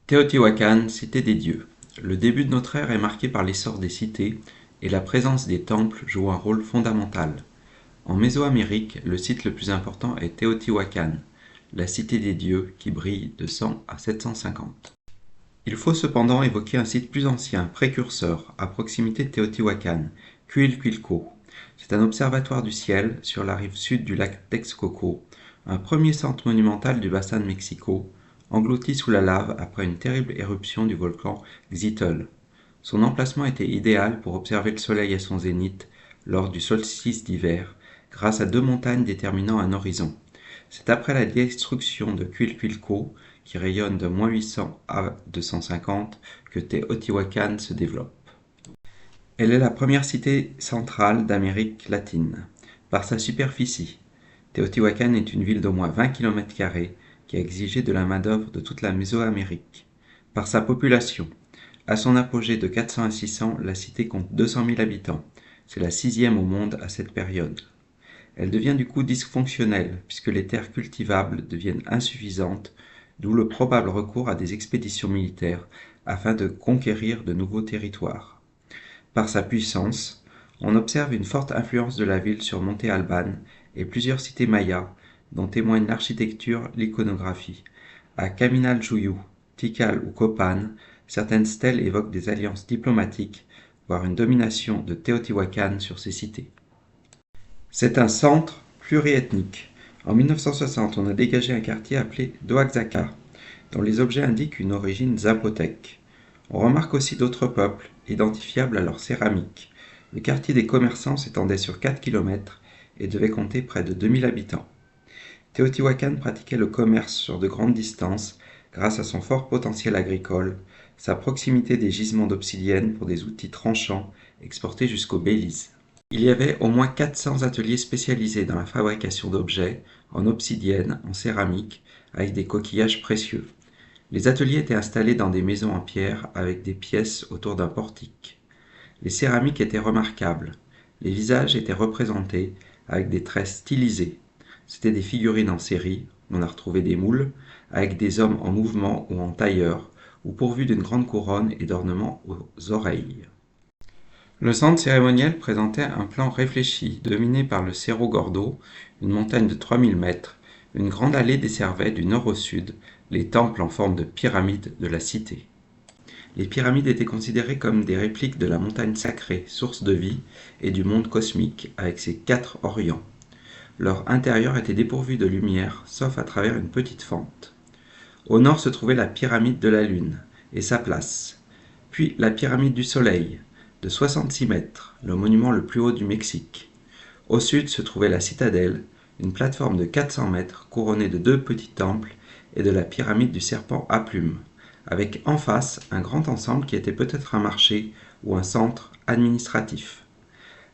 Teotihuacan, cité des dieux. Le début de notre ère est marqué par l'essor des cités et la présence des temples joue un rôle fondamental. En Mésoamérique, le site le plus important est Teotihuacan, la cité des dieux qui brille de 100 à 750. Il faut cependant évoquer un site plus ancien, précurseur, à proximité de Teotihuacan, Cuilcuilco. C'est un observatoire du ciel sur la rive sud du lac Texcoco, un premier centre monumental du bassin de Mexico, englouti sous la lave après une terrible éruption du volcan Xitl. Son emplacement était idéal pour observer le soleil à son zénith lors du solstice d'hiver, grâce à deux montagnes déterminant un horizon. C'est après la destruction de Cuilcuilco, qui rayonne de -800 à 250, que Teotihuacan se développe. Elle est la première cité centrale d'Amérique latine. Par sa superficie, Teotihuacan est une ville d'au moins 20 km² qui a exigé de la main-d'œuvre de toute la Mésoamérique. Par sa population, à son apogée de 400 à 600, la cité compte 200 000 habitants. C'est la sixième au monde à cette période. Elle devient du coup dysfonctionnelle puisque les terres cultivables deviennent insuffisantes, d'où le probable recours à des expéditions militaires afin de conquérir de nouveaux territoires. Par sa puissance, on observe une forte influence de la ville sur Monte Alban et plusieurs cités mayas dont témoignent l'architecture, l'iconographie. À Caminaljuyu, Tikal ou Copan, certaines stèles évoquent des alliances diplomatiques, voire une domination de Teotihuacan sur ces cités. C'est un centre pluriethnique. En 1960, on a dégagé un quartier appelé d'Oaxaca, dont les objets indiquent une origine zapotèque. On remarque aussi d'autres peuples, identifiables à leur céramique. Le quartier des commerçants s'étendait sur 4 km et devait compter près de 2000 habitants. Teotihuacan pratiquait le commerce sur de grandes distances grâce à son fort potentiel agricole, sa proximité des gisements d'obsidienne pour des outils tranchants exportés jusqu'au Belize. Il y avait au moins 400 ateliers spécialisés dans la fabrication d'objets, en obsidienne, en céramique, avec des coquillages précieux. Les ateliers étaient installés dans des maisons en pierre avec des pièces autour d'un portique. Les céramiques étaient remarquables. Les visages étaient représentés avec des traits stylisés. C'étaient des figurines en série, on a retrouvé des moules, avec des hommes en mouvement ou en tailleur, ou pourvus d'une grande couronne et d'ornements aux oreilles. Le centre cérémoniel présentait un plan réfléchi, dominé par le Cerro Gordo, une montagne de 3000 mètres. Une grande allée desservait du nord au sud les temples en forme de pyramide de la cité. Les pyramides étaient considérées comme des répliques de la montagne sacrée, source de vie, et du monde cosmique, avec ses 4 orients. Leur intérieur était dépourvu de lumière, sauf à travers une petite fente. Au nord se trouvait la pyramide de la Lune, et sa place, puis la pyramide du Soleil, de 66 mètres, le monument le plus haut du Mexique. Au sud se trouvait la citadelle, une plateforme de 400 mètres couronnée de 2 petits temples et de la pyramide du serpent à plumes, avec en face un grand ensemble qui était peut-être un marché ou un centre administratif.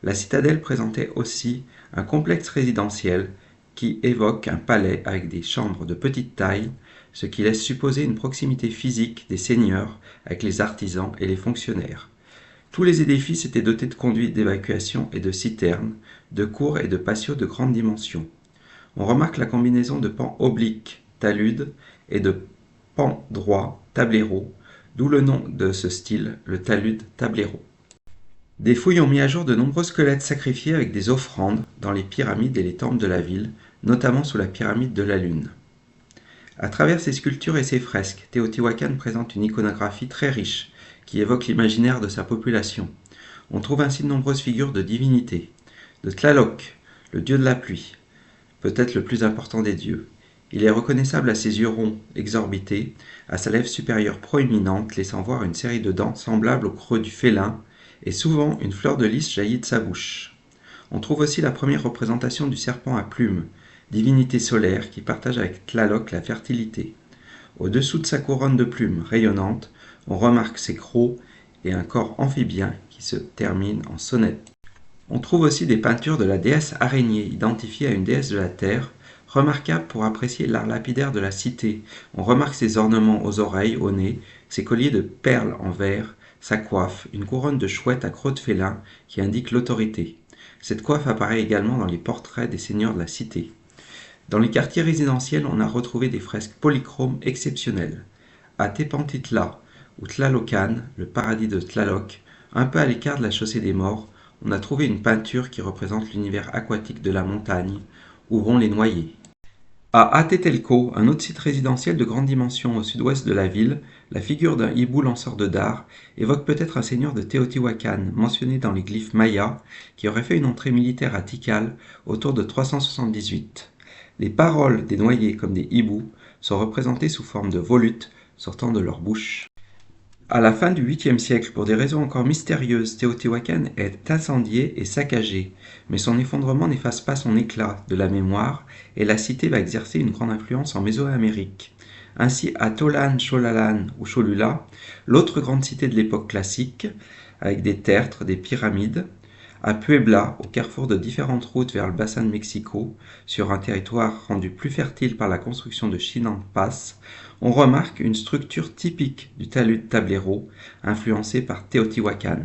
La citadelle présentait aussi un complexe résidentiel qui évoque un palais avec des chambres de petite taille, ce qui laisse supposer une proximité physique des seigneurs avec les artisans et les fonctionnaires. Tous les édifices étaient dotés de conduites d'évacuation et de citernes, de cours et de patios de grande dimension. On remarque la combinaison de pans obliques, taludes, et de pans droits, tableros, d'où le nom de ce style, le talud tablero. Des fouilles ont mis à jour de nombreux squelettes sacrifiés avec des offrandes dans les pyramides et les temples de la ville, notamment sous la pyramide de la Lune. À travers ses sculptures et ses fresques, Teotihuacan présente une iconographie très riche, qui évoque l'imaginaire de sa population. On trouve ainsi de nombreuses figures de divinités, de Tlaloc, le dieu de la pluie, peut-être le plus important des dieux. Il est reconnaissable à ses yeux ronds, exorbités, à sa lèvre supérieure proéminente, laissant voir une série de dents semblables au creux du félin, et souvent une fleur de lys jaillit de sa bouche. On trouve aussi la première représentation du serpent à plumes, divinité solaire qui partage avec Tlaloc la fertilité. Au-dessous de sa couronne de plumes rayonnantes, on remarque ses crocs et un corps amphibien qui se termine en sonnette. On trouve aussi des peintures de la déesse araignée, identifiée à une déesse de la terre, remarquable pour apprécier l'art lapidaire de la cité. On remarque ses ornements aux oreilles, au nez, ses colliers de perles en verre, sa coiffe, une couronne de chouette à crocs de félin qui indique l'autorité. Cette coiffe apparaît également dans les portraits des seigneurs de la cité. Dans les quartiers résidentiels, on a retrouvé des fresques polychromes exceptionnelles. À Tepantitla, ou Tlalocan, le paradis de Tlaloc, un peu à l'écart de la chaussée des morts, on a trouvé une peinture qui représente l'univers aquatique de la montagne, où vont les noyés. À Atetelco, un autre site résidentiel de grande dimension au sud-ouest de la ville, la figure d'un hibou lanceur de dards évoque peut-être un seigneur de Teotihuacan mentionné dans les glyphes mayas qui aurait fait une entrée militaire à Tikal autour de 378. Les paroles des noyés comme des hiboux sont représentées sous forme de volutes sortant de leur bouche. À la fin du 8e siècle, pour des raisons encore mystérieuses, Teotihuacan est incendié et saccagé, mais son effondrement n'efface pas son éclat de la mémoire et la cité va exercer une grande influence en Mésoamérique. Ainsi, à Tolan, Cholalan ou Cholula, l'autre grande cité de l'époque classique, avec des tertres, des pyramides, à Puebla, au carrefour de différentes routes vers le bassin de Mexico, sur un territoire rendu plus fertile par la construction de Chinant Pass, on remarque une structure typique du talud tablero, influencée par Teotihuacan.